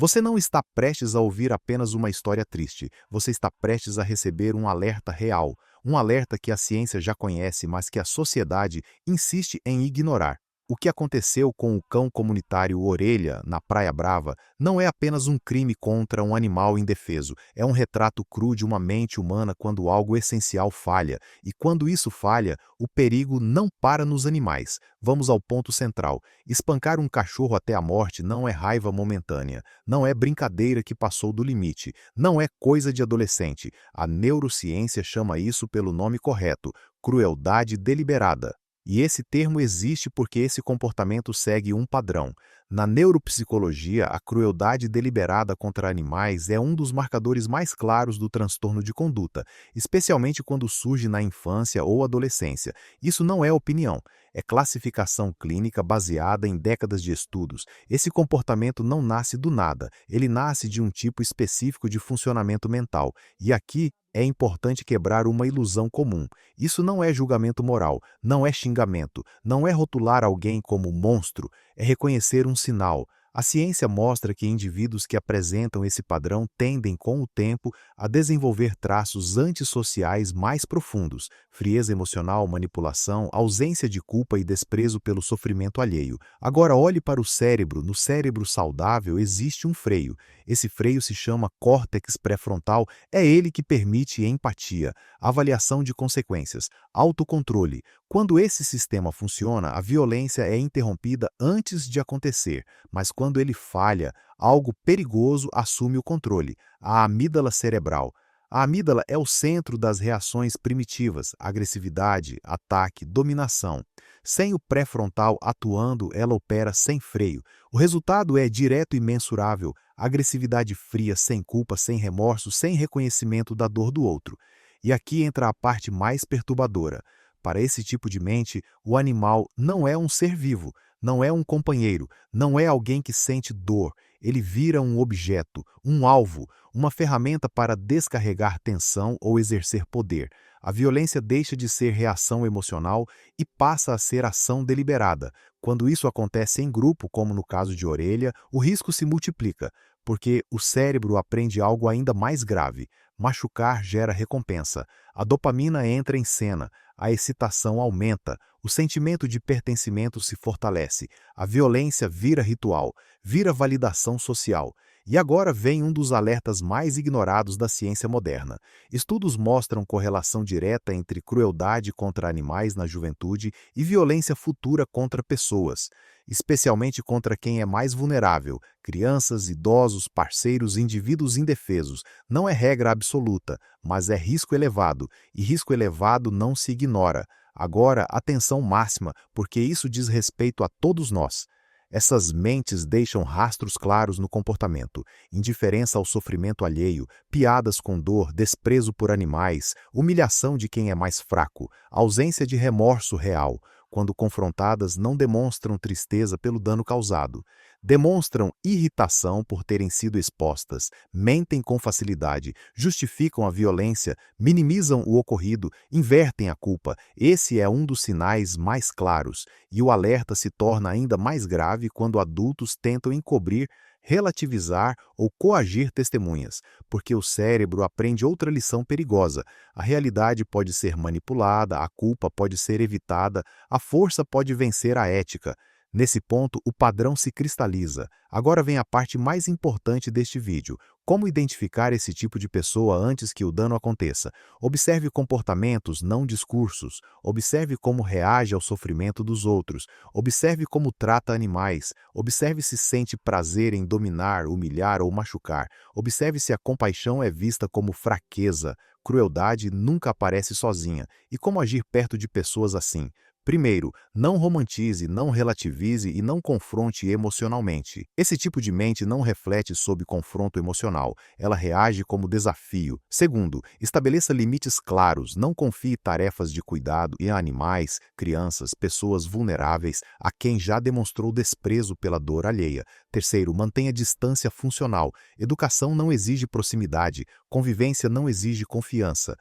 Você não está prestes a ouvir apenas uma história triste, você está prestes a receber um alerta real, um alerta que a ciência já conhece, mas que a sociedade insiste em ignorar. O que aconteceu com o cão comunitário Orelha, na Praia Brava, não é apenas um crime contra um animal indefeso, é um retrato cru de uma mente humana quando algo essencial falha. E quando isso falha, o perigo não para nos animais. Vamos ao ponto central. Espancar um cachorro até a morte não é raiva momentânea, não é brincadeira que passou do limite, não é coisa de adolescente. A neurociência chama isso pelo nome correto: crueldade deliberada. E esse termo existe porque esse comportamento segue um padrão. Na neuropsicologia, a crueldade deliberada contra animais é um dos marcadores mais claros do transtorno de conduta, especialmente quando surge na infância ou adolescência. Isso não é opinião, é classificação clínica baseada em décadas de estudos. Esse comportamento não nasce do nada, ele nasce de um tipo específico de funcionamento mental. E aqui é importante quebrar uma ilusão comum. Isso não é julgamento moral, não é xingamento, não é rotular alguém como monstro, é reconhecer um sinal. A ciência mostra que indivíduos que apresentam esse padrão tendem, com o tempo, a desenvolver traços antissociais mais profundos: frieza emocional, manipulação, ausência de culpa e desprezo pelo sofrimento alheio. Agora olhe para o cérebro. No cérebro saudável existe um freio. Esse freio se chama córtex pré-frontal, é ele que permite empatia, avaliação de consequências, autocontrole. Quando esse sistema funciona, a violência é interrompida antes de acontecer, mas quando ele falha, algo perigoso assume o controle: a amígdala cerebral. A amígdala é o centro das reações primitivas: agressividade, ataque, dominação. Sem o pré-frontal atuando, ela opera sem freio. O resultado é direto e mensurável: agressividade fria, sem culpa, sem remorso, sem reconhecimento da dor do outro. E aqui entra a parte mais perturbadora. Para esse tipo de mente, o animal não é um ser vivo, não é um companheiro, não é alguém que sente dor. Ele vira um objeto, um alvo, uma ferramenta para descarregar tensão ou exercer poder. A violência deixa de ser reação emocional e passa a ser ação deliberada. Quando isso acontece em grupo, como no caso de Orelha, o risco se multiplica, porque o cérebro aprende algo ainda mais grave: machucar gera recompensa. A dopamina entra em cena, a excitação aumenta, o sentimento de pertencimento se fortalece, a violência vira ritual, vira validação social. E agora vem um dos alertas mais ignorados da ciência moderna. Estudos mostram correlação direta entre crueldade contra animais na juventude e violência futura contra pessoas, especialmente contra quem é mais vulnerável: crianças, idosos, parceiros, indivíduos indefesos. Não é regra absoluta, mas é risco elevado, e risco elevado não se ignora. Agora, atenção máxima, porque isso diz respeito a todos nós. Essas mentes deixam rastros claros no comportamento: indiferença ao sofrimento alheio, piadas com dor, desprezo por animais, humilhação de quem é mais fraco, ausência de remorso real. Quando confrontadas, não demonstram tristeza pelo dano causado. Demonstram irritação por terem sido expostas, mentem com facilidade, justificam a violência, minimizam o ocorrido, invertem a culpa. Esse é um dos sinais mais claros, e o alerta se torna ainda mais grave quando adultos tentam encobrir, relativizar ou coagir testemunhas, porque o cérebro aprende outra lição perigosa: a realidade pode ser manipulada, a culpa pode ser evitada, a força pode vencer a ética. Nesse ponto, o padrão se cristaliza. Agora vem a parte mais importante deste vídeo: como identificar esse tipo de pessoa antes que o dano aconteça. Observe comportamentos, não discursos. Observe como reage ao sofrimento dos outros. Observe como trata animais. Observe se sente prazer em dominar, humilhar ou machucar. Observe se a compaixão é vista como fraqueza. Crueldade nunca aparece sozinha. E como agir perto de pessoas assim? Primeiro, não romantize, não relativize e não confronte emocionalmente. Esse tipo de mente não reflete sob confronto emocional, ela reage como desafio. Segundo, estabeleça limites claros, não confie tarefas de cuidado em animais, crianças, pessoas vulneráveis, a quem já demonstrou desprezo pela dor alheia. Terceiro, mantenha distância funcional. Educação não exige proximidade, convivência não exige confiança.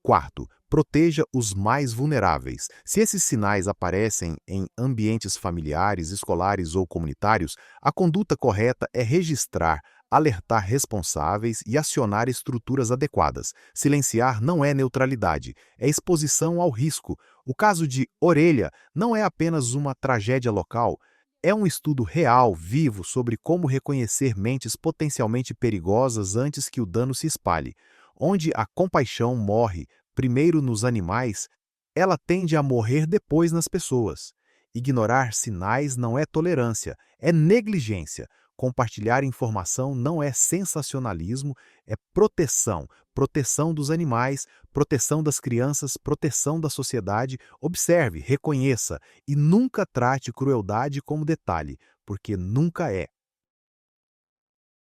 Quarto, proteja os mais vulneráveis. Se esses sinais aparecem em ambientes familiares, escolares ou comunitários, a conduta correta é registrar, alertar responsáveis e acionar estruturas adequadas. Silenciar não é neutralidade, é exposição ao risco. O caso de Orelha não é apenas uma tragédia local, é um estudo real, vivo, sobre como reconhecer mentes potencialmente perigosas antes que o dano se espalhe. Onde a compaixão morre primeiro nos animais, ela tende a morrer depois nas pessoas. Ignorar sinais não é tolerância, é negligência. Compartilhar informação não é sensacionalismo, é proteção. Proteção dos animais, proteção das crianças, proteção da sociedade. Observe, reconheça e nunca trate crueldade como detalhe, porque nunca é.